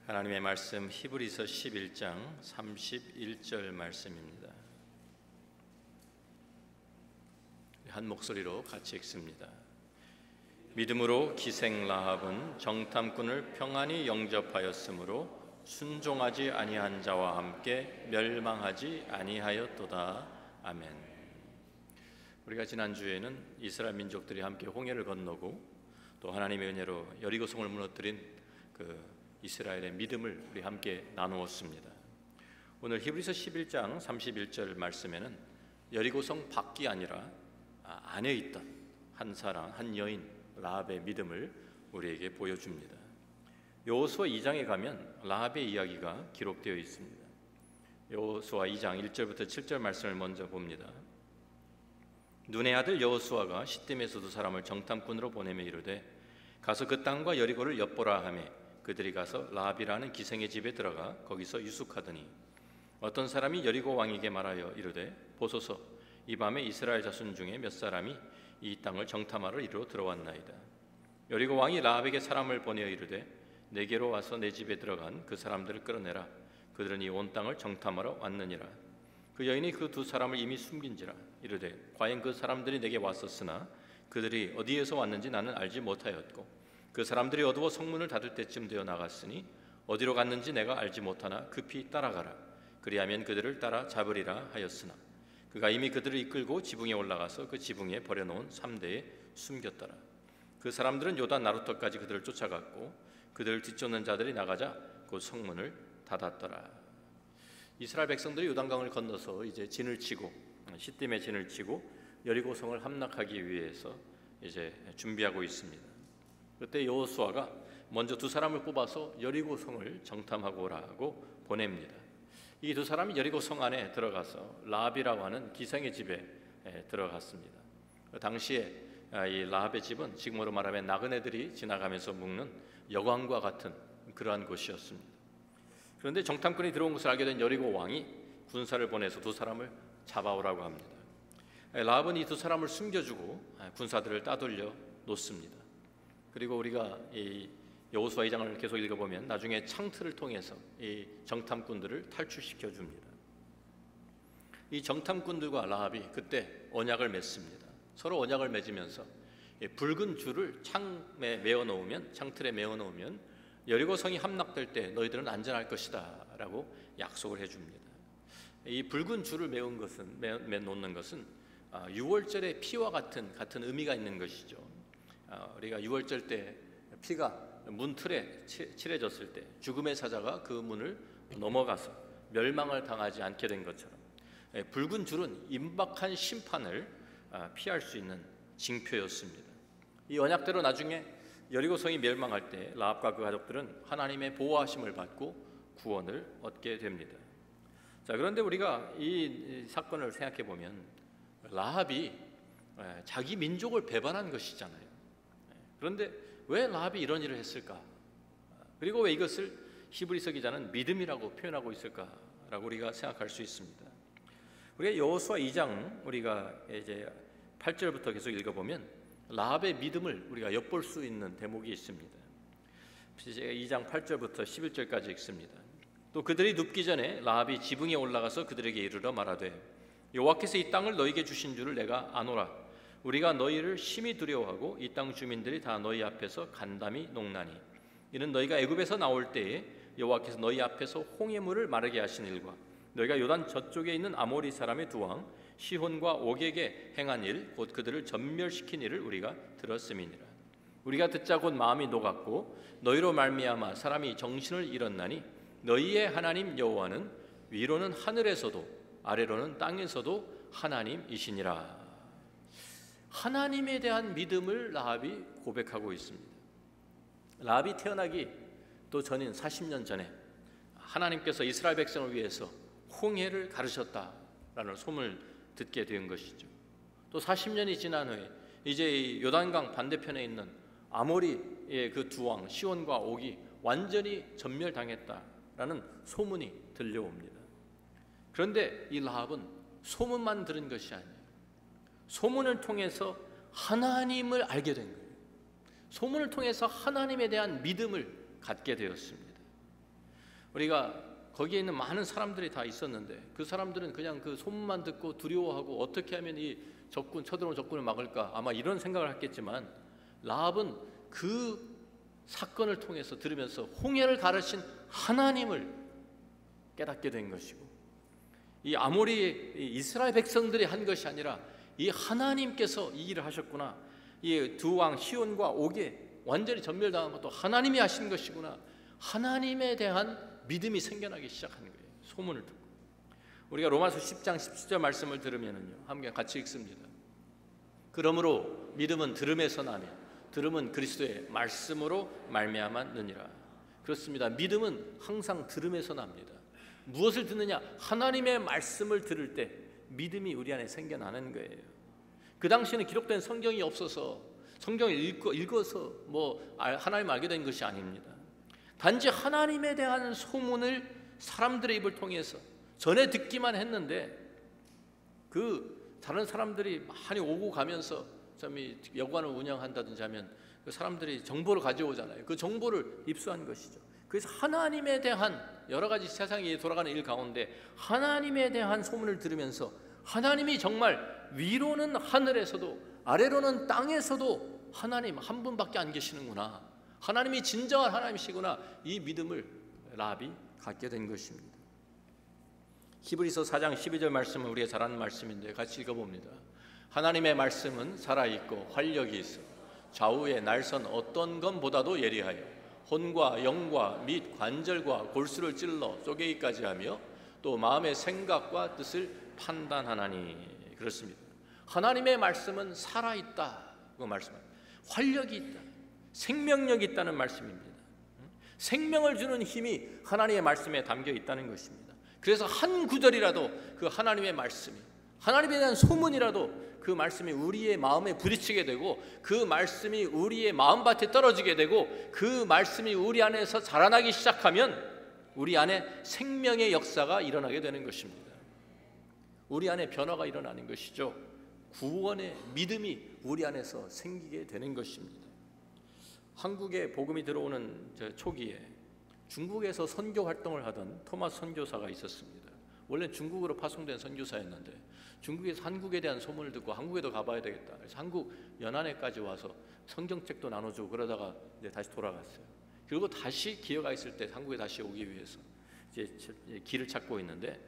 하나님의 말씀 히브리서 11장 31절 말씀입니다. 한 목소리로 같이 읽습니다. 믿음으로 기생 라합은 정탐꾼을 평안히 영접하였으므로 순종하지 아니한 자와 함께 멸망하지 아니하였도다. 아멘. 우리가 지난주에는 이스라엘 민족들이 함께 홍해를 건너고 또 하나님의 은혜로 여리고성을 무너뜨린 이스라엘의 믿음을 우리 함께 나누었습니다. 오늘 히브리서 11장 31절 말씀에는 여리고성 밖이 아니라 안에 있던 한 사람, 한 여인 라합의 믿음을 우리에게 보여줍니다. 여호수아 2장에 가면 라합의 이야기가 기록되어 있습니다. 여호수아 2장 1절부터 7절 말씀을 먼저 봅니다. 눈의 아들 여호수아가 시딤에서 두 사람을 정탐꾼으로 보내며 이르되 가서 그 땅과 여리고를 엿보라 하며 그들이 가서 라합이라는 기생의 집에 들어가 거기서 유숙하더니 어떤 사람이 여리고 왕에게 말하여 이르되 보소서 이 밤에 이스라엘 자손 중에 몇 사람이 이 땅을 정탐하러 이리로 들어왔나이다. 여리고 왕이 라합에게 사람을 보내어 이르되 내게로 와서 내 집에 들어간 그 사람들을 끌어내라. 그들은 이 온 땅을 정탐하러 왔느니라. 그 여인이 그 두 사람을 이미 숨긴지라. 이르되 과연 그 사람들이 내게 왔었으나 그들이 어디에서 왔는지 나는 알지 못하였고 그 사람들이 어두워 성문을 닫을 때쯤 되어 나갔으니 어디로 갔는지 내가 알지 못하나 급히 따라가라. 그리하면 그들을 따라 잡으리라 하였으나 그가 이미 그들을 이끌고 지붕에 올라가서 그 지붕에 버려놓은 삼대에 숨겼더라. 그 사람들은 요단 나루터까지 그들을 쫓아갔고 그들을 뒤쫓는 자들이 나가자 그 성문을 닫았더라. 이스라엘 백성들이 요단강을 건너서 이제 진을 치고 시딤에 진을 치고 여리고성을 함락하기 위해서 이제 준비하고 있습니다. 그때 여호수아가 먼저 두 사람을 뽑아서 여리고성을 정탐하고 오라고 보냅니다. 이 두 사람이 여리고성 안에 들어가서 라합이라고 하는 기생의 집에 들어갔습니다. 당시에 이 라합의 집은 지금으로 말하면 나그네들이 지나가면서 묵는 여관과 같은 그러한 곳이었습니다. 그런데 정탐꾼이 들어온 것을 알게 된 여리고 왕이 군사를 보내서 두 사람을 잡아오라고 합니다. 라합은 이 두 사람을 숨겨주고 군사들을 따돌려 놓습니다. 그리고 우리가 이 여호수아 2장을 계속 읽어보면 나중에 창틀을 통해서 이 정탐꾼들을 탈출시켜 줍니다. 이 정탐꾼들과 라합이 그때 언약을 맺습니다. 서로 언약을 맺으면서 붉은 줄을 창에 메어 놓으면, 창틀에 메어 놓으면 여리고성이 함락될 때 너희들은 안전할 것이다 라고 약속을 해줍니다. 이 붉은 줄을 메운 것은, 놓는 것은 유월절의 피와 같은 의미가 있는 것이죠. 우리가 유월절 때 피가 문틀에 칠해졌을 때 죽음의 사자가 그 문을 넘어가서 멸망을 당하지 않게 된 것처럼 붉은 줄은 임박한 심판을 피할 수 있는 징표였습니다. 이 언약대로 나중에 여리고성이 멸망할 때 라합과 그 가족들은 하나님의 보호하심을 받고 구원을 얻게 됩니다. 자, 그런데 우리가 이 사건을 생각해 보면 라합이 자기 민족을 배반한 것이잖아요. 그런데 왜 라합이 이런 일을 했을까? 그리고 왜 이것을 히브리서 기자는 믿음이라고 표현하고 있을까라고 우리가 생각할 수 있습니다. 우리가 여호수아 2장 우리가 이제 8절부터 계속 읽어보면 라합의 믿음을 우리가 엿볼 수 있는 대목이 있습니다. 2장 8절부터 11절까지 읽습니다. 또 그들이 눕기 전에 라합이 지붕에 올라가서 그들에게 이르러 말하되 여호와께서 이 땅을 너희에게 주신 줄을 내가 아노라. 우리가 너희를 심히 두려워하고 이 땅 주민들이 다 너희 앞에서 간담이 녹나니 이는 너희가 애굽에서 나올 때에 여호와께서 너희 앞에서 홍해물을 마르게 하신 일과 너희가 요단 저쪽에 있는 아모리 사람의 두 왕 시혼과 옥에게 행한 일 곧 그들을 전멸시킨 일을 우리가 들었음이니라. 우리가 듣자 곧 마음이 녹았고 너희로 말미암아 사람이 정신을 잃었나니 너희의 하나님 여호와는 위로는 하늘에서도 아래로는 땅에서도 하나님이시니라. 하나님에 대한 믿음을 라합이 고백하고 있습니다. 라합이 태어나기 또 전인 40년 전에 하나님께서 이스라엘 백성을 위해서 홍해를 가르셨다라는 소문을 듣게 된 것이죠. 또 40년이 지난 후에 이제 요단강 반대편에 있는 아모리의 그 두 왕 시온과 옥이 완전히 전멸당했다라는 소문이 들려옵니다. 그런데 이 라합은 소문만 들은 것이 아니에요. 소문을 통해서 하나님을 알게 된 거예요. 소문을 통해서 하나님에 대한 믿음을 갖게 되었습니다. 우리가 거기에 있는 많은 사람들이 다 있었는데 그 사람들은 그냥 그 소문만 듣고 두려워하고 어떻게 하면 이 쳐들어온 적군을 막을까 아마 이런 생각을 했겠지만, 라합은 그 사건을 통해서 들으면서 홍해를 가르신 하나님을 깨닫게 된 것이고, 이 아모리 이스라엘 백성들이 한 것이 아니라 이 하나님께서 이 일을 하셨구나, 이 두 왕 시온과 옥에 완전히 전멸당한 것도 하나님이 하신 것이구나, 하나님에 대한 믿음이 생겨나기 시작한 거예요. 소문을 듣고. 우리가 로마서 10장 17절 말씀을 들으면은요, 함께 같이 읽습니다. 그러므로 믿음은 들음에서 나며 들음은 그리스도의 말씀으로 말미암았느니라. 그렇습니다. 믿음은 항상 들음에서 납니다. 무엇을 듣느냐? 하나님의 말씀을 들을 때 믿음이 우리 안에 생겨나는 거예요. 그 당시에는 기록된 성경이 없어서 성경을 읽어서 하나님 알게 된 것이 아닙니다. 단지 하나님에 대한 소문을 사람들의 입을 통해서 전해 듣기만 했는데, 그 다른 사람들이 많이 오고 가면서 여관을 운영한다든지 하면 그 사람들이 정보를 가져오잖아요. 그 정보를 입수한 것이죠. 그래서 하나님에 대한 여러 가지 세상이 돌아가는 일 가운데 하나님에 대한 소문을 들으면서, 하나님이 정말 위로는 하늘에서도 아래로는 땅에서도 하나님 한 분밖에 안 계시는구나, 하나님이 진정한 하나님이시구나, 이 믿음을 라합이 갖게 된 것입니다. 히브리서 4장 12절 말씀은 우리가 잘 아는 말씀인데 같이 읽어봅니다. 하나님의 말씀은 살아있고 활력이 있어 좌우의 날선 어떤 것보다도 예리하여 혼과 영과 및 관절과 골수를 찔러 쪼개기까지 하며 또 마음의 생각과 뜻을 판단하나니. 그렇습니다. 하나님의 말씀은 살아있다, 그 말씀은 활력이 있다, 생명력이 있다는 말씀입니다. 생명을 주는 힘이 하나님의 말씀에 담겨 있다는 것입니다. 그래서 한 구절이라도 그 하나님의 말씀이, 하나님에 대한 소문이라도 그 말씀이 우리의 마음에 부딪히게 되고, 그 말씀이 우리의 마음밭에 떨어지게 되고, 그 말씀이 우리 안에서 자라나기 시작하면 우리 안에 생명의 역사가 일어나게 되는 것입니다. 우리 안에 변화가 일어나는 것이죠. 구원의 믿음이 우리 안에서 생기게 되는 것입니다. 한국에 복음이 들어오는 초기에 중국에서 선교 활동을 하던 토마스 선교사가 있었습니다. 원래 중국으로 파송된 선교사였는데 중국에서 한국에 대한 소문을 듣고 한국에도 가봐야 되겠다. 그래서 한국 연안에까지 와서 성경책도 나눠주고 그러다가 이제 다시 돌아갔어요. 그리고 다시 기회가 있을 때 한국에 다시 오기 위해서 이제 길을 찾고 있는데,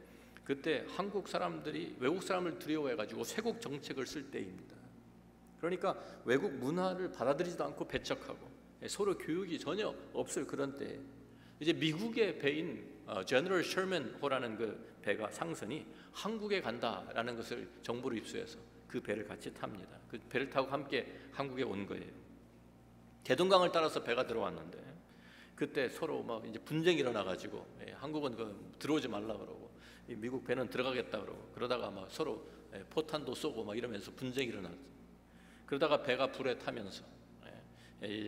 그때 한국 사람들이 외국 사람을 두려워해가지고 쇄국 정책을 쓸 때입니다. 그러니까 외국 문화를 받아들이지도 않고 배척하고 서로 교육이 전혀 없을 그런 때, 이제 미국의 배인 제너럴 셔먼 호라는 그 배가 상선이 한국에 간다라는 것을 정보를 입수해서 그 배를 같이 탑니다. 그 배를 타고 함께 한국에 온 거예요. 대동강을 따라서 배가 들어왔는데 그때 서로 막 이제 분쟁이 일어나가지고 한국은 들어오지 말라 그러고 미국 배는 들어가겠다 그러고, 그러다가 막 서로 포탄도 쏘고 막 이러면서 분쟁이 일어났어요. 그러다가 배가 불에 타면서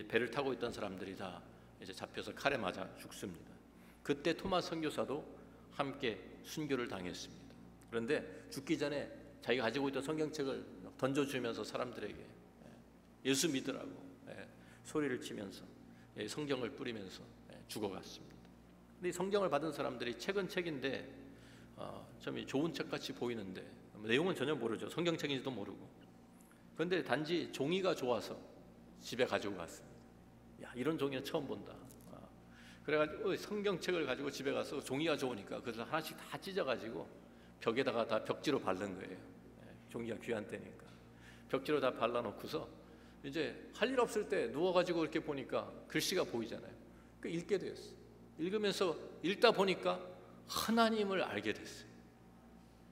배를 타고 있던 사람들이 다 이제 잡혀서 칼에 맞아 죽습니다. 그때 토마스 선교사도 함께 순교를 당했습니다. 그런데 죽기 전에 자기가 가지고 있던 성경책을 던져주면서 사람들에게 예수 믿으라고 소리를 치면서 성경을 뿌리면서 죽어갔습니다. 근데 이 성경을 받은 사람들이 책은 책인데 좀 좋은 책같이 보이는데 내용은 전혀 모르죠. 성경책인지도 모르고. 그런데 단지 종이가 좋아서 집에 가지고 갔습니다. 야, 이런 종이는 처음 본다. 그래가지고 성경책을 가지고 집에 가서 종이가 좋으니까 그래서 하나씩 다 찢어가지고 벽에다가 다 벽지로 바른 거예요. 종이가 귀한 때니까 벽지로 다 발라놓고서 이제 할 일 없을 때 누워가지고 이렇게 보니까 글씨가 보이잖아요. 그러니까 읽게 되었어요. 읽으면서 읽다 보니까 하나님을 알게 됐어요.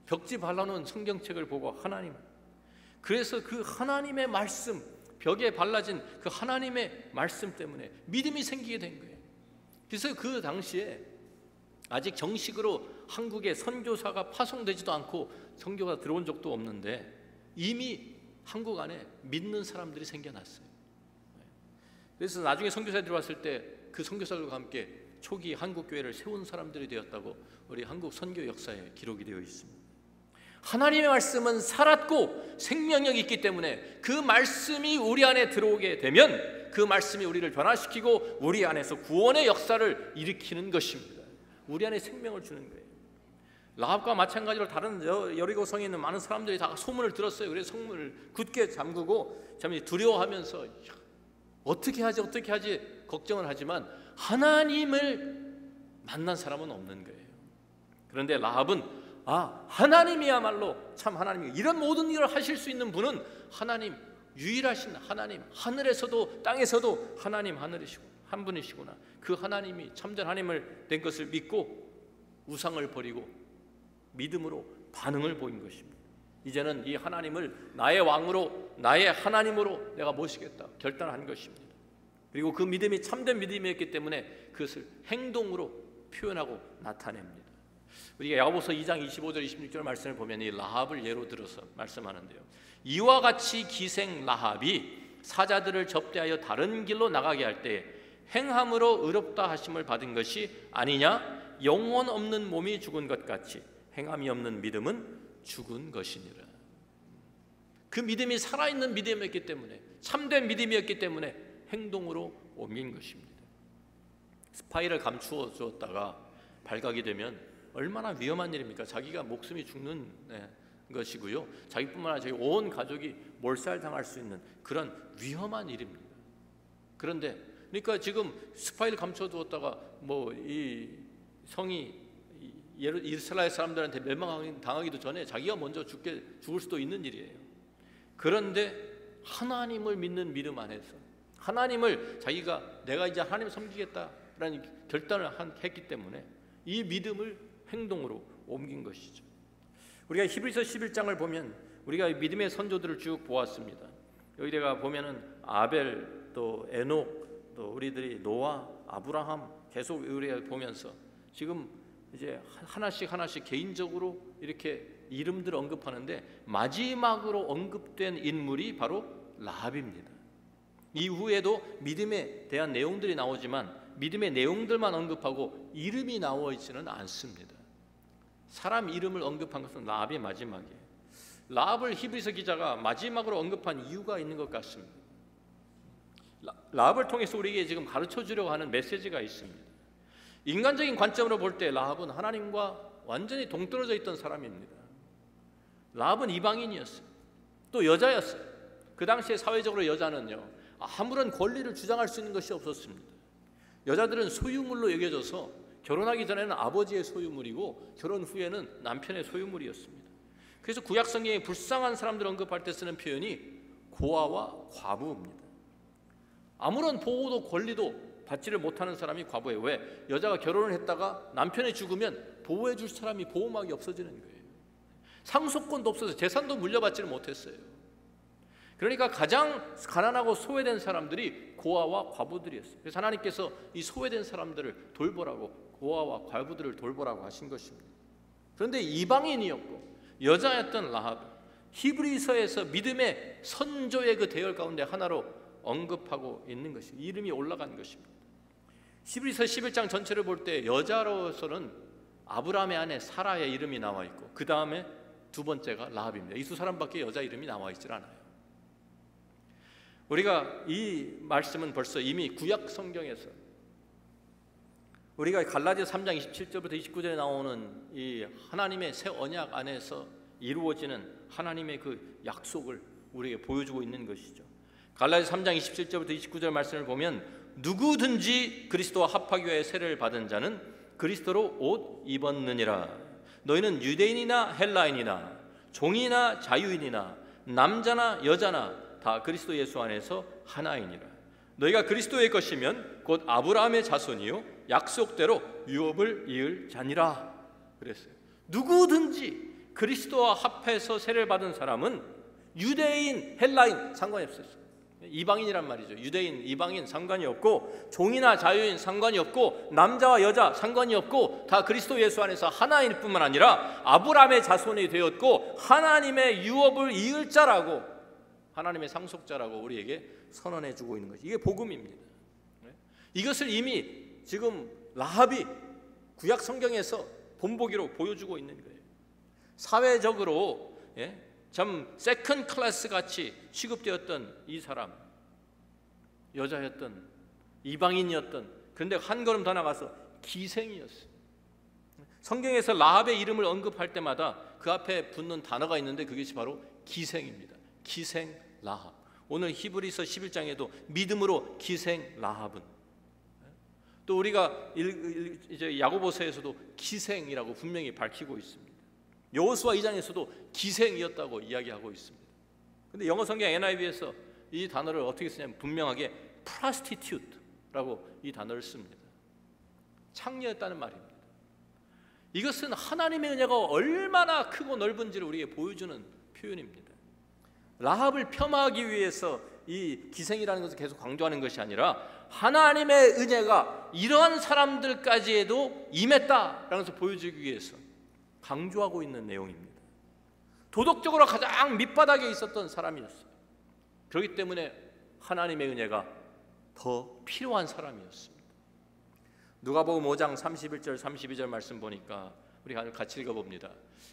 벽지 발라놓은 성경책을 보고 하나님, 그래서 그 하나님의 말씀, 벽에 발라진 그 하나님의 말씀 때문에 믿음이 생기게 된 거예요. 그래서 그 당시에 아직 정식으로 한국에 선교사가 파송되지도 않고 선교가 들어온 적도 없는데 이미 한국 안에 믿는 사람들이 생겨났어요. 그래서 나중에 선교사에 들어왔을 때 그 선교사들과 함께 초기 한국 교회를 세운 사람들이 되었다고 우리 한국 선교 역사에 기록이 되어 있습니다. 하나님의 말씀은 살았고 생명력이 있기 때문에 그 말씀이 우리 안에 들어오게 되면 그 말씀이 우리를 변화시키고 우리 안에서 구원의 역사를 일으키는 것입니다. 우리 안에 생명을 주는 거예요. 라합과 마찬가지로 다른 여리고 성에 있는 많은 사람들이 다 소문을 들었어요. 그래서 성문을 굳게 잠그고 참 두려워하면서 어떻게 하지 걱정을 하지만 하나님을 만난 사람은 없는 거예요. 그런데 라합은 하나님이야말로 참 하나님이 이런 모든 일을 하실 수 있는 분은 하나님, 유일하신 하나님, 하늘에서도 땅에서도 하나님 한 분이시구나. 그 하나님이 참된 하나님을 된 것을 믿고 우상을 버리고 믿음으로 반응을 보인 것입니다. 이제는 이 하나님을 나의 왕으로, 나의 하나님으로 내가 모시겠다 결단한 것입니다. 그리고 그 믿음이 참된 믿음이었기 때문에 그것을 행동으로 표현하고 나타냅니다. 우리가 야고보서 2장 25절 26절 말씀을 보면 이 라합을 예로 들어서 말씀하는데요, 이와 같이 기생 라합이 사자들을 접대하여 다른 길로 나가게 할 때 행함으로 의롭다 하심을 받은 것이 아니냐? 영혼 없는 몸이 죽은 것 같이 행함이 없는 믿음은 죽은 것이니라. 그 믿음이 살아있는 믿음이었기 때문에, 참된 믿음이었기 때문에 행동으로 옮긴 것입니다. 스파이를 감추어 주었다가 발각이 되면 얼마나 위험한 일입니까? 자기가 목숨이 죽는 것이고요, 자기뿐만 아니라 자기 온 가족이 몰살당할 수 있는 그런 위험한 일입니다. 그런데 그러니까 지금 스파이를 감춰 두었다가 이 성이 이스라엘 사람들한테 멸망당하기도 전에 자기가 먼저 죽을 수도 있는 일이에요. 그런데 하나님을 믿는 믿음 안에서 하나님을 내가 이제 하나님을 섬기겠다라는 결단을 했기 때문에 이 믿음을 행동으로 옮긴 것이죠. 우리가 히브리서 11장을 보면 우리가 믿음의 선조들을 쭉 보았습니다. 여기다가 보면은 아벨, 또 에녹, 또 우리들이 노아, 아브라함 계속 우리가 보면서 지금 이제 하나씩 개인적으로 이렇게 이름들을 언급하는데 마지막으로 언급된 인물이 바로 라합입니다. 이후에도 믿음에 대한 내용들이 나오지만 믿음의 내용들만 언급하고 이름이 나와 있지는 않습니다. 사람 이름을 언급한 것은 라합이 마지막이에요. 라합을 히브리서 기자가 마지막으로 언급한 이유가 있는 것 같습니다. 라합을 통해서 우리에게 지금 가르쳐 주려고 하는 메시지가 있습니다. 인간적인 관점으로 볼 때 라합은 하나님과 완전히 동떨어져 있던 사람입니다. 라합은 이방인이었어요. 또 여자였어요. 그 당시에 사회적으로 여자는요, 아무런 권리를 주장할 수 있는 것이 없었습니다. 여자들은 소유물로 여겨져서 결혼하기 전에는 아버지의 소유물이고 결혼 후에는 남편의 소유물이었습니다. 그래서 구약 성경에 불쌍한 사람들을 언급할 때 쓰는 표현이 고아와 과부입니다. 아무런 보호도 권리도 받지를 못하는 사람이 과부예요. 왜? 여자가 결혼을 했다가 남편이 죽으면 보호해 줄 사람이 보호막이 없어지는 거예요. 상속권도 없어서 재산도 물려받지를 못했어요. 그러니까 가장 가난하고 소외된 사람들이 고아와 과부들이었어요. 그래서 하나님께서 이 소외된 사람들을 돌보라고, 고아와 과부들을 돌보라고 하신 것입니다. 그런데 이방인이었고 여자였던 라합, 히브리서에서 믿음의 선조의 그 대열 가운데 하나로 언급하고 있는 것이 이름이 올라간 것입니다. 히브리서 11장 전체를 볼 때 여자로서는 아브라함의 아내 사라의 이름이 나와 있고 그 다음에 두 번째가 라합입니다. 이 두 사람밖에 여자 이름이 나와 있질 않아요. 우리가 이 말씀은 벌써 이미 구약 성경에서 우리가 갈라디아 3장 27절부터 29절에 나오는 이 하나님의 새 언약 안에서 이루어지는 하나님의 그 약속을 우리에게 보여주고 있는 것이죠. 갈라디아 3장 27절부터 29절 말씀을 보면 누구든지 그리스도와 합하기 위하여 세례를 받은 자는 그리스도로 옷 입었느니라. 너희는 유대인이나 헬라인이나 종이나 자유인이나 남자나 여자나 다 그리스도 예수 안에서 하나이니라. 너희가 그리스도의 것이면 곧 아브라함의 자손이요 약속대로 유업을 이을 자니라 그랬어요. 누구든지 그리스도와 합해서 세례를 받은 사람은 유대인, 헬라인 상관이 없었어요. 이방인이란 말이죠. 유대인, 이방인 상관이 없고 종이나 자유인 상관이 없고 남자와 여자 상관이 없고 다 그리스도 예수 안에서 하나일 뿐만 아니라 아브라함의 자손이 되었고 하나님의 유업을 이을 자라고, 하나님의 상속자라고 우리에게 선언해 주고 있는 것이 이게 복음입니다. 이것을 이미 지금 라합이 구약 성경에서 본보기로 보여주고 있는 거예요. 사회적으로 참 세컨 클래스 같이 취급되었던 이 사람, 여자였던 이방인이었던, 그런데 한 걸음 더 나가서 기생이었어요. 성경에서 라합의 이름을 언급할 때마다 그 앞에 붙는 단어가 있는데 그것이 바로 기생입니다. 기생 라합. 오늘 히브리서 11장에도 믿음으로 기생 라합은, 또 우리가 이제 야고보서에서도 기생이라고 분명히 밝히고 있습니다. 여호수아 2장에서도 기생이었다고 이야기하고 있습니다. 근데 영어 성경 NIV에서 이 단어를 어떻게 쓰냐면 분명하게 prostitute라고 이 단어를 씁니다. 창녀였다는 말입니다. 이것은 하나님의 은혜가 얼마나 크고 넓은지를 우리에게 보여주는 표현입니다. 라합을 폄하하기 위해서 이 기생이라는 것을 계속 강조하는 것이 아니라 하나님의 은혜가 이러한 사람들까지에도 임했다라는 것을 보여주기 위해서 강조하고 있는 내용입니다. 도덕적으로 가장 밑바닥에 있었던 사람이었어요. 그렇기 때문에 하나님의 은혜가 더 필요한 사람이었습니다. 누가복음 5장 31절 32절 말씀 보니까 우리 같이 읽어봅니다.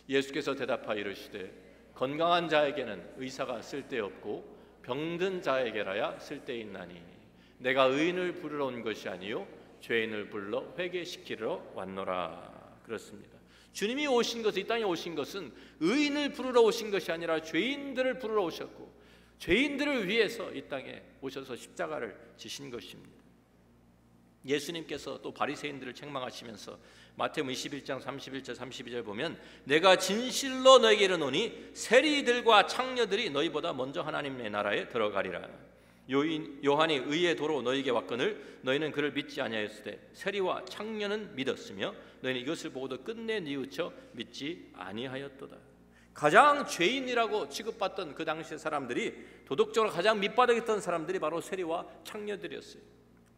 예수께서 대답하여 이르시되 건강한 자에게는 의사가 쓸데없고 병든 자에게라야 쓸데있나니 내가 의인을 부르러 온 것이 아니요 죄인을 불러 회개시키러 왔노라. 그렇습니다. 주님이 오신 것은, 이 땅에 오신 것은 의인을 부르러 오신 것이 아니라 죄인들을 부르러 오셨고 죄인들을 위해서 이 땅에 오셔서 십자가를 지신 것입니다. 예수님께서 또 바리새인들을 책망하시면서 마태복음 21장 31절 32절 보면 내가 진실로 너에게 이르노니 세리들과 창녀들이 너희보다 먼저 하나님의 나라에 들어가리라. 요한이 의의 도로 너희에게 왔거늘 너희는 그를 믿지 아니하였으되 세리와 창녀는 믿었으며 너희는 이것을 보고도 끝내 뉘우쳐 믿지 아니하였도다. 가장 죄인이라고 취급받던 그 당시의 사람들이, 도덕적으로 가장 밑바닥에 있던 사람들이 바로 세리와 창녀들이었어요.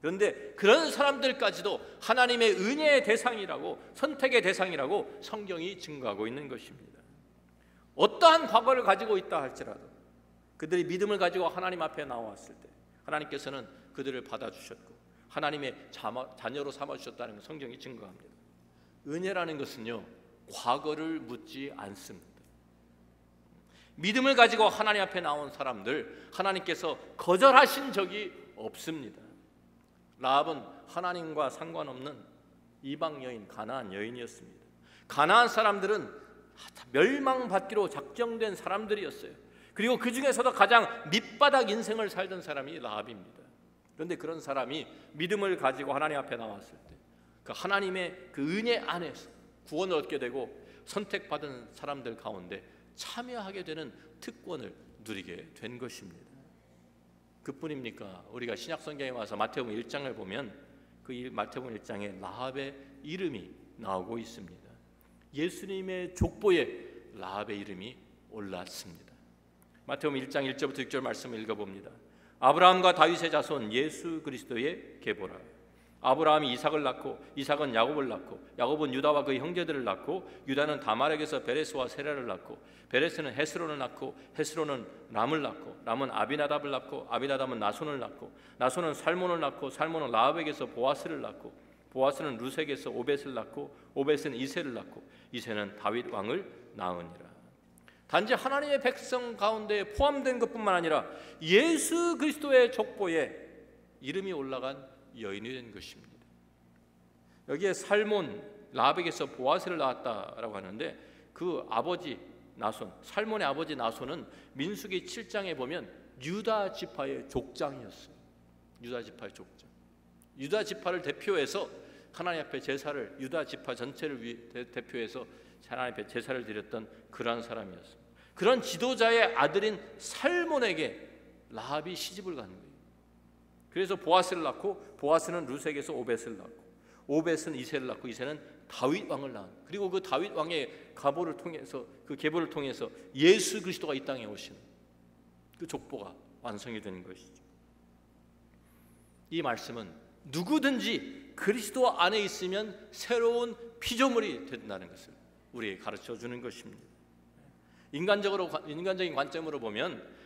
그런데 그런 사람들까지도 하나님의 은혜의 대상이라고, 선택의 대상이라고 성경이 증거하고 있는 것입니다. 어떠한 과거를 가지고 있다 할지라도 그들이 믿음을 가지고 하나님 앞에 나왔을 때 하나님께서는 그들을 받아주셨고 하나님의 자녀로 삼아주셨다는 걸 성경이 증거합니다. 은혜라는 것은요, 과거를 묻지 않습니다. 믿음을 가지고 하나님 앞에 나온 사람들, 하나님께서 거절하신 적이 없습니다. 라합은 하나님과 상관없는 이방 여인, 가나안 여인이었습니다. 가나안 사람들은 멸망받기로 작정된 사람들이었어요. 그리고 그 중에서도 가장 밑바닥 인생을 살던 사람이 라합입니다. 그런데 그런 사람이 믿음을 가지고 하나님 앞에 나왔을 때 그 하나님의 그 은혜 안에서 구원을 얻게 되고 선택받은 사람들 가운데 참여하게 되는 특권을 누리게 된 것입니다. 그뿐입니까? 우리가 신약 성경에 와서 마태복음 1장을 보면 그 마태복음 1장에 라합의 이름이 나오고 있습니다. 예수님의 족보에 라합의 이름이 올랐습니다. 마태복음 1장 1절부터 6절 말씀을 읽어봅니다. 아브라함과 다윗의 자손 예수 그리스도의 계보라. 아브라함이 이삭을 낳고 이삭은 야곱을 낳고 야곱은 유다와 그의 형제들을 낳고 유다는 다말에게서 베레스와 세라를 낳고 베레스는 헤스론을 낳고 헤스론은 람을 낳고 람은 아비나답을 낳고 아비나답은 나손을 낳고 나손은 살몬을 낳고 살몬은 라합에게서 보아스를 낳고 보아스는 루색에서 오벳을 낳고 오벳은 이새를 낳고 이새는 다윗 왕을 낳으니라. 단지 하나님의 백성 가운데 포함된 것뿐만 아니라 예수 그리스도의 족보에 이름이 올라간 여인이 된 것입니다. 여기에 살몬, 라합에게서 보아스를 낳았다라고 하는데 그 아버지 나손, 살몬의 아버지 나손은 민수기 7장에 보면 유다 지파의 족장이었어요. 유다 지파의 족장. 유다 지파를 대표해서 하나님 앞에 제사를, 유다 지파 전체를 대표해서 하나님 앞에 제사를 드렸던 그러한 사람이었습니다. 그런 지도자의 아들인 살몬에게 라합이 시집을 간 거예요. 그래서 보아스를 낳고 보아스는 루색에서 오벳을 낳고 오벳은 이새를 낳고 이새는 다윗 왕을 낳은, 그리고 그 다윗 왕의 가보를 통해서, 그 계보를 통해서 예수 그리스도가 이 땅에 오시는 그 족보가 완성이 되는 것이죠. 이 말씀은 누구든지 그리스도 안에 있으면 새로운 피조물이 된다는 것을 우리에게 가르쳐 주는 것입니다. 인간적인 관점으로 보면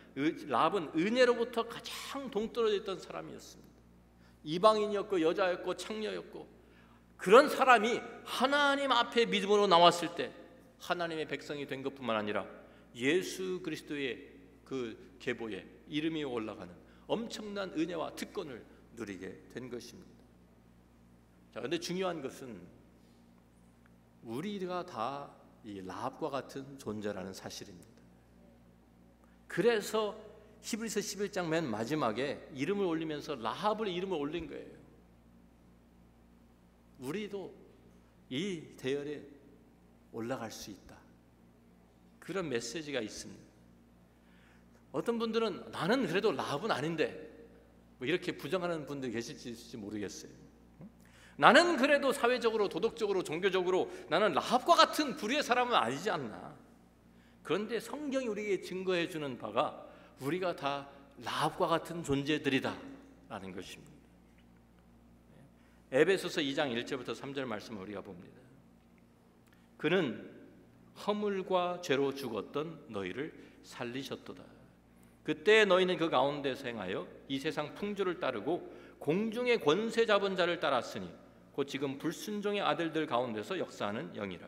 라합은 은혜로부터 가장 동떨어져 있던 사람이었습니다. 이방인이었고 여자였고 창녀였고, 그런 사람이 하나님 앞에 믿음으로 나왔을 때 하나님의 백성이 된 것뿐만 아니라 예수 그리스도의 그 계보에 이름이 올라가는 엄청난 은혜와 특권을 누리게 된 것입니다. 자, 그런데 중요한 것은 우리가 다 이 라합과 같은 존재라는 사실입니다. 그래서 히브리서 11장 맨 마지막에 이름을 올리면서 라합을 이름을 올린 거예요. 우리도 이 대열에 올라갈 수 있다. 그런 메시지가 있습니다. 어떤 분들은 나는 그래도 라합은 아닌데 뭐 이렇게 부정하는 분들 계실지 모르겠어요. 나는 그래도 사회적으로, 도덕적으로, 종교적으로 나는 라합과 같은 불의의 사람은 아니지 않나. 그런데 성경이 우리에게 증거해 주는 바가 우리가 다 라합과 같은 존재들이다 라는 것입니다. 에베소서 2장 1절부터 3절 말씀을 우리가 봅니다. 그는 허물과 죄로 죽었던 너희를 살리셨도다. 그때 너희는 그 가운데서 행하여 이 세상 풍조를 따르고 공중의 권세 잡은 자를 따랐으니 곧 지금 불순종의 아들들 가운데서 역사하는 영이라.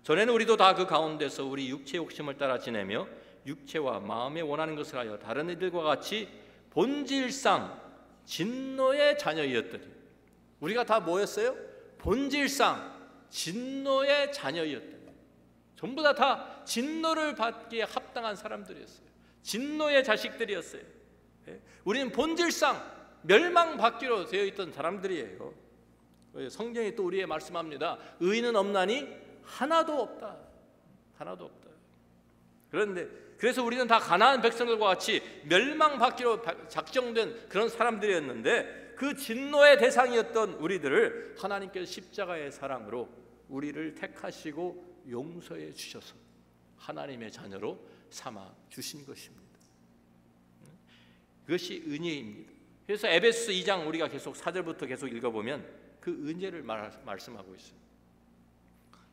전에는 우리도 다 그 가운데서 우리 육체의 욕심을 따라 지내며 육체와 마음에 원하는 것을 하여 다른 이들과 같이 본질상 진노의 자녀이었더니. 우리가 다 뭐였어요? 본질상 진노의 자녀이었더니. 전부 다 진노를 받기에 합당한 사람들이었어요. 진노의 자식들이었어요. 우리는 본질상 멸망받기로 되어 있던 사람들이에요. 성경이 또 우리에게 말씀합니다. 의인은 없나니 하나도 없다. 하나도 없다. 그래서 우리는 다 가나안 백성들과 같이 멸망받기로 작정된 그런 사람들이었는데 그 진노의 대상이었던 우리들을 하나님께서 십자가의 사랑으로 우리를 택하시고 용서해 주셔서 하나님의 자녀로 삼아 주신 것입니다. 그것이 은혜입니다. 그래서 에베소서 2장 우리가 계속 4절부터 계속 읽어보면 그 은혜를 말씀하고 있어요.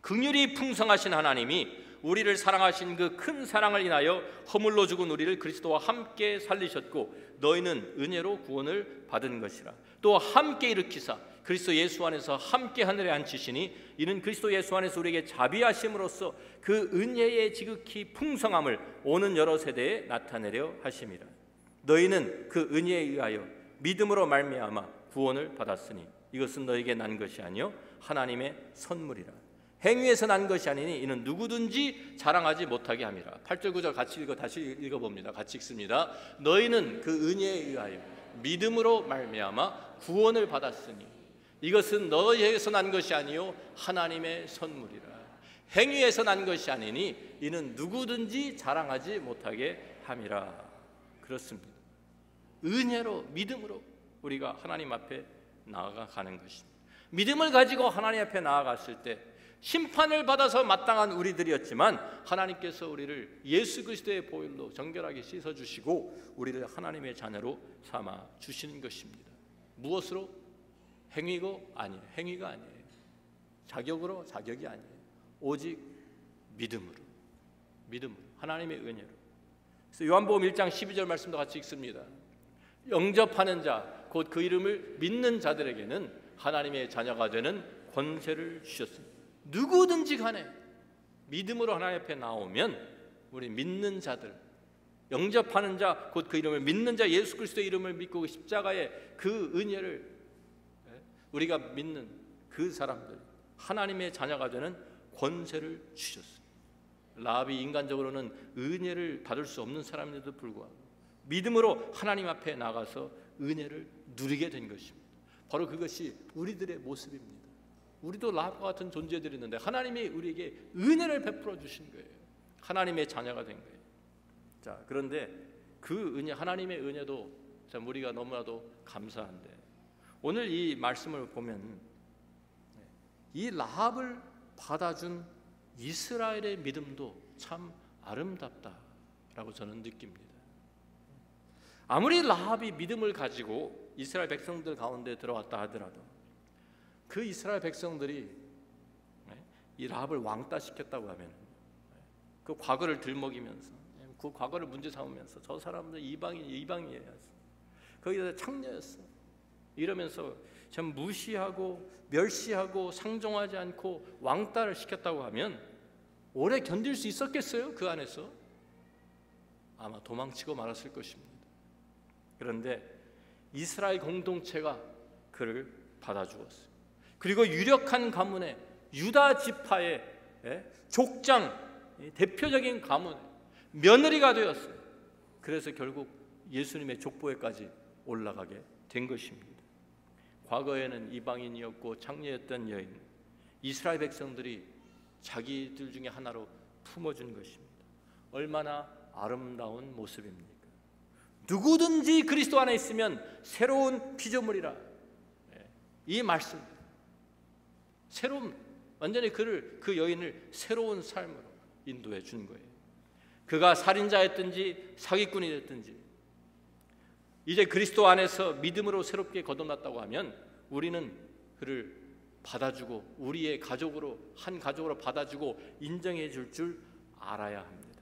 긍휼이 풍성하신 하나님이 우리를 사랑하신 그 큰 사랑을 인하여 허물로 죽은 우리를 그리스도와 함께 살리셨고 너희는 은혜로 구원을 받은 것이라. 또 함께 일으키사 그리스도 예수 안에서 함께 하늘에 앉히시니 이는 그리스도 예수 안에서 우리에게 자비하심으로써 그 은혜의 지극히 풍성함을 오는 여러 세대에 나타내려 하심이라. 너희는 그 은혜에 의하여 믿음으로 말미암아 구원을 받았으니 이것은 너에게 난 것이 아니요 하나님의 선물이라. 행위에서 난 것이 아니니 이는 누구든지 자랑하지 못하게 함이라. 8절 9절 같이 다시 읽어봅니다. 같이 읽습니다. 너희는 그 은혜에 의하여 믿음으로 말미암아 구원을 받았으니 이것은 너희에게서 난 것이 아니요 하나님의 선물이라. 행위에서 난 것이 아니니 이는 누구든지 자랑하지 못하게 함이라. 그렇습니다. 은혜로 믿음으로 우리가 하나님 앞에 나아가는 것입니다. 믿음을 가지고 하나님 앞에 나아갔을 때 심판을 받아서 마땅한 우리들이었지만 하나님께서 우리를 예수 그리스도의 보혈로 정결하게 씻어주시고 우리를 하나님의 자녀로 삼아 주시는 것입니다. 무엇으로? 행위고 아니에요. 행위가 아니에요. 자격으로 자격이 아니에요. 오직 믿음으로 하나님의 은혜로. 그래서 요한복음 1장 12절 말씀도 같이 읽습니다. 영접하는 자 곧 그 이름을 믿는 자들에게는 하나님의 자녀가 되는 권세를 주셨습니다. 누구든지 간에 믿음으로 하나님 앞에 나오면 우리 믿는 자들, 영접하는 자 곧 그 이름을 믿는 자, 예수 그리스도의 이름을 믿고 십자가의 그 은혜를 우리가 믿는 그 사람들, 하나님의 자녀가 되는 권세를 주셨습니다. 라합이 인간적으로는 은혜를 받을 수 없는 사람인데도 불구하고 믿음으로 하나님 앞에 나가서 은혜를 누리게 된 것입니다. 바로 그것이 우리들의 모습입니다. 우리도 라합과 같은 존재들이 있는데 하나님이 우리에게 은혜를 베풀어 주신 거예요. 하나님의 자녀가 된 거예요. 자, 그런데 그 은혜, 하나님의 은혜도 참 우리가 너무나도 감사한데 오늘 이 말씀을 보면 이 라합을 받아준 이스라엘의 믿음도 참 아름답다라고 저는 느낍니다. 아무리 라합이 믿음을 가지고 이스라엘 백성들 가운데 들어왔다 하더라도 그 이스라엘 백성들이 이 라합을 왕따 시켰다고 하면 그 과거를 들먹이면서 그 과거를 문제 삼으면서 저 사람들 이방인이에요. 거기다 창녀였어. 이러면서 참 무시하고 멸시하고 상종하지 않고 왕따를 시켰다고 하면 오래 견딜 수 있었겠어요? 그 안에서? 아마 도망치고 말았을 것입니다. 그런데 이스라엘 공동체가 그를 받아주었어요. 그리고 유력한 가문에 유다 지파의 족장, 대표적인 가문, 며느리가 되었어요. 그래서 결국 예수님의 족보에까지 올라가게 된 것입니다. 과거에는 이방인이었고 창녀였던 여인, 이스라엘 백성들이 자기들 중에 하나로 품어준 것입니다. 얼마나 아름다운 모습입니까? 누구든지 그리스도 안에 있으면 새로운 피조물이라. 이 말씀, 새로운, 완전히 그 여인을 새로운 삶으로 인도해 준 거예요. 그가 살인자였든지 사기꾼이 됐든지 이제 그리스도 안에서 믿음으로 새롭게 거듭났다고 하면 우리는 그를 받아주고 우리의 가족으로, 한 가족으로 받아주고 인정해 줄 알아야 합니다.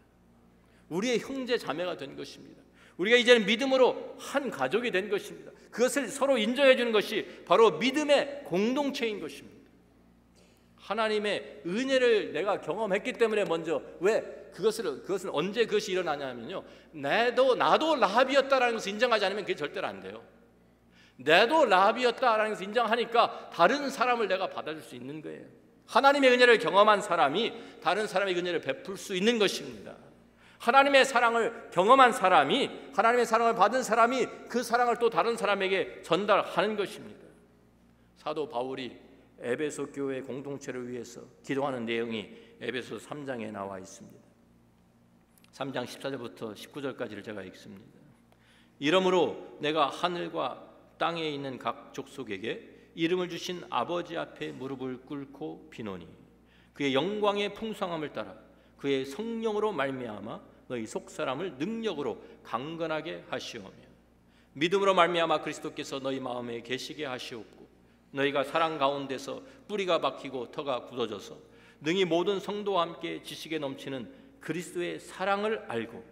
우리의 형제 자매가 된 것입니다. 우리가 이제는 믿음으로 한 가족이 된 것입니다. 그것을 서로 인정해 주는 것이 바로 믿음의 공동체인 것입니다. 하나님의 은혜를 내가 경험했기 때문에 먼저, 왜 그것은 언제 그것이 일어나냐면요, 나도 라합이었다라는 것을 인정하지 않으면 그게 절대로 안 돼요. 나도 라합이었다라는 것을 인정하니까 다른 사람을 내가 받아줄 수 있는 거예요. 하나님의 은혜를 경험한 사람이 다른 사람의 은혜를 베풀 수 있는 것입니다. 하나님의 사랑을 경험한 사람이, 하나님의 사랑을 받은 사람이 그 사랑을 또 다른 사람에게 전달하는 것입니다. 사도 바울이 에베소 교회 공동체를 위해서 기도하는 내용이 에베소 3장에 나와 있습니다. 3장 14절부터 19절까지를 제가 읽습니다. 이러므로 내가 하늘과 땅에 있는 각 족속에게 이름을 주신 아버지 앞에 무릎을 꿇고 비노니 그의 영광의 풍성함을 따라 그의 성령으로 말미암아 너희 속사람을 능력으로 강건하게 하시오며 믿음으로 말미암아 그리스도께서 너희 마음에 계시게 하시옵고 너희가 사랑 가운데서 뿌리가 박히고 터가 굳어져서 능히 모든 성도와 함께 지식에 넘치는 그리스도의 사랑을 알고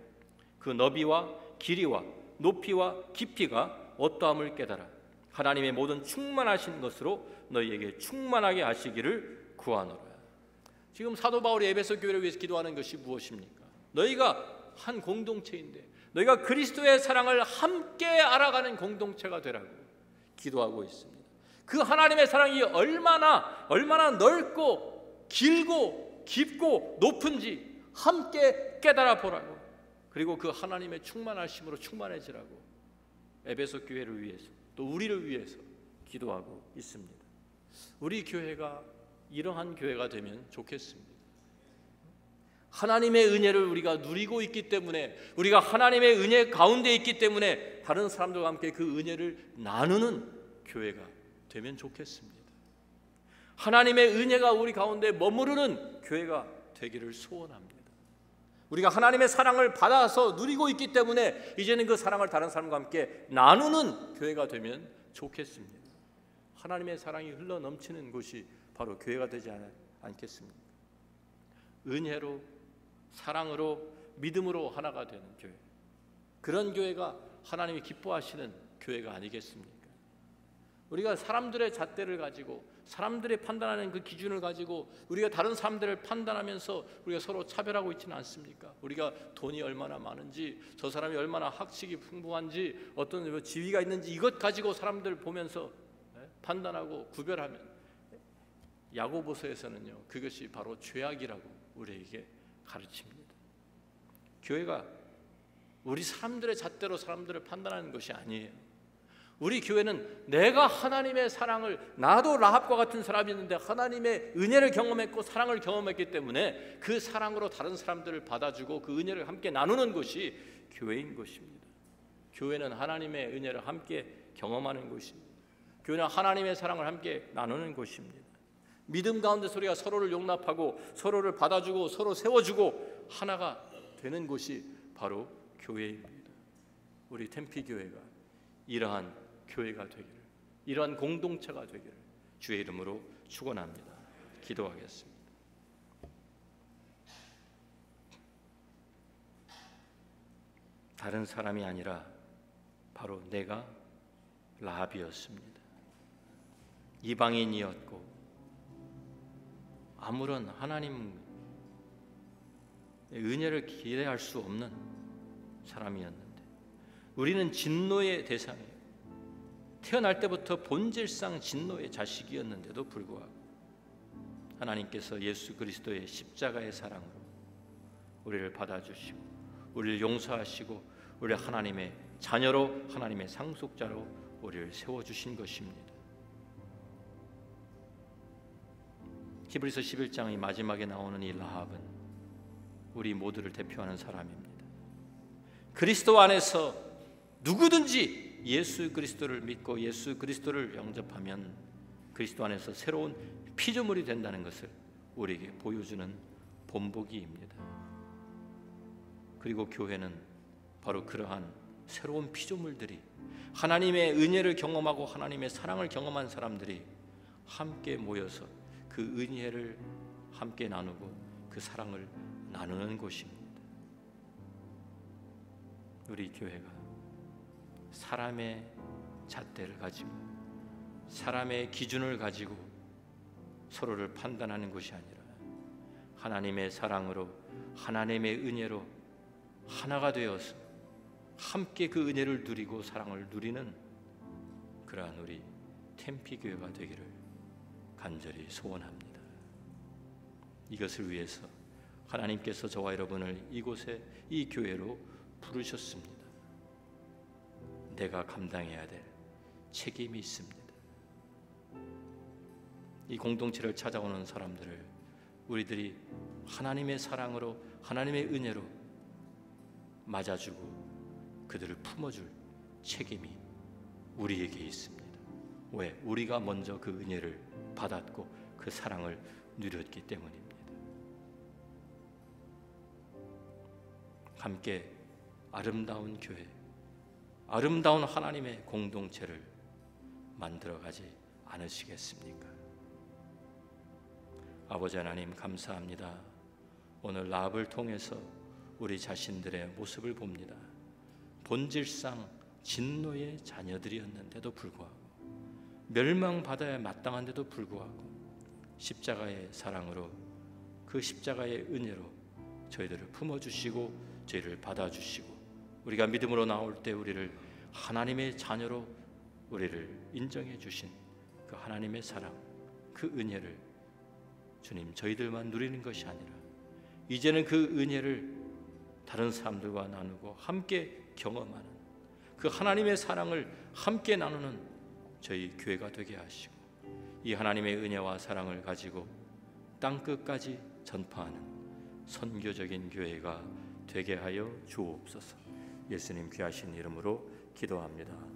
그 너비와 길이와 높이와 깊이가 어떠함을 깨달아 하나님의 모든 충만하신 것으로 너희에게 충만하게 하시기를 구하노라. 지금 사도 바울이 에베소 교회를 위해서 기도하는 것이 무엇입니까? 너희가 한 공동체인데 너희가 그리스도의 사랑을 함께 알아가는 공동체가 되라고 기도하고 있습니다. 그 하나님의 사랑이 얼마나 넓고 길고 깊고 높은지 함께 깨달아 보라고, 그리고 그 하나님의 충만하심으로 충만해지라고 에베소 교회를 위해서 또 우리를 위해서 기도하고 있습니다. 우리 교회가 이러한 교회가 되면 좋겠습니다. 하나님의 은혜를 우리가 누리고 있기 때문에, 우리가 하나님의 은혜 가운데 있기 때문에 다른 사람들과 함께 그 은혜를 나누는 교회가 되면 좋겠습니다. 하나님의 은혜가 우리 가운데 머무르는 교회가 되기를 소원합니다. 우리가 하나님의 사랑을 받아서 누리고 있기 때문에 이제는 그 사랑을 다른 사람과 함께 나누는 교회가 되면 좋겠습니다. 하나님의 사랑이 흘러 넘치는 곳이 바로 교회가 되지 않겠습니까? 은혜로, 사랑으로, 믿음으로 하나가 되는 교회, 그런 교회가 하나님이 기뻐하시는 교회가 아니겠습니까? 우리가 사람들의 잣대를 가지고, 사람들의 판단하는 그 기준을 가지고 우리가 다른 사람들을 판단하면서 우리가 서로 차별하고 있지는 않습니까? 우리가 돈이 얼마나 많은지, 저 사람이 얼마나 학식이 풍부한지, 어떤 지위가 있는지, 이것 가지고 사람들 보면서 판단하고 구별하면, 야고보서에서는요 그것이 바로 죄악이라고 우리에게 가르칩니다. 교회가 우리 사람들의 잣대로 사람들을 판단하는 것이 아니에요. 우리 교회는 내가 하나님의 사랑을, 나도 라합과 같은 사람이었는데 하나님의 은혜를 경험했고 사랑을 경험했기 때문에 그 사랑으로 다른 사람들을 받아주고 그 은혜를 함께 나누는 것이 교회인 것입니다. 교회는 하나님의 은혜를 함께 경험하는 것입니다. 교회는 하나님의 사랑을 함께 나누는 것입니다. 믿음 가운데서 우리가 서로를 용납하고 서로를 받아주고 서로 세워주고 하나가 되는 곳이 바로 교회입니다. 우리 템피교회가 이러한 교회가 되기를, 이러한 공동체가 되기를 주의 이름으로 축원합니다. 기도하겠습니다. 다른 사람이 아니라 바로 내가 라합이었습니다. 이방인이었고 아무런 하나님 은혜를 기대할 수 없는 사람이었는데 우리는 진노의 대상이에요. 태어날 때부터 본질상 진노의 자식이었는데도 불구하고 하나님께서 예수 그리스도의 십자가의 사랑으로 우리를 받아주시고 우리를 용서하시고 우리를 하나님의 자녀로, 하나님의 상속자로 우리를 세워주신 것입니다. 히브리서 11장의 마지막에 나오는 이 라합은 우리 모두를 대표하는 사람입니다. 그리스도 안에서 누구든지 예수 그리스도를 믿고 예수 그리스도를 영접하면 그리스도 안에서 새로운 피조물이 된다는 것을 우리에게 보여주는 본보기입니다. 그리고 교회는 바로 그러한 새로운 피조물들이, 하나님의 은혜를 경험하고 하나님의 사랑을 경험한 사람들이 함께 모여서 그 은혜를 함께 나누고 그 사랑을 나누는 곳입니다. 우리 교회가 사람의 잣대를 가지고 사람의 기준을 가지고 서로를 판단하는 것이 아니라 하나님의 사랑으로, 하나님의 은혜로 하나가 되어서 함께 그 은혜를 누리고 사랑을 누리는 그러한 우리 템피교회가 되기를 간절히 소원합니다. 이것을 위해서 하나님께서 저와 여러분을 이곳에, 이 교회로 부르셨습니다. 내가 감당해야 될 책임이 있습니다. 이 공동체를 찾아오는 사람들을 우리들이 하나님의 사랑으로, 하나님의 은혜로 맞아주고 그들을 품어줄 책임이 우리에게 있습니다. 왜? 우리가 먼저 그 은혜를 받았고 그 사랑을 누렸기 때문입니다. 함께 아름다운 교회, 아름다운 하나님의 공동체를 만들어가지 않으시겠습니까? 아버지 하나님, 감사합니다. 오늘 라합을 통해서 우리 자신들의 모습을 봅니다. 본질상 진노의 자녀들이었는데도 불구하고, 멸망받아야 마땅한데도 불구하고 십자가의 사랑으로, 그 십자가의 은혜로 저희들을 품어주시고 저희를 받아주시고, 우리가 믿음으로 나올 때 우리를 하나님의 자녀로 우리를 인정해 주신 그 하나님의 사랑, 그 은혜를 주님, 저희들만 누리는 것이 아니라 이제는 그 은혜를 다른 사람들과 나누고 함께 경험하는, 그 하나님의 사랑을 함께 나누는 저희 교회가 되게 하시고, 이 하나님의 은혜와 사랑을 가지고 땅끝까지 전파하는 선교적인 교회가 되게 하여 주옵소서. 예수님 귀하신 이름으로 기도합니다.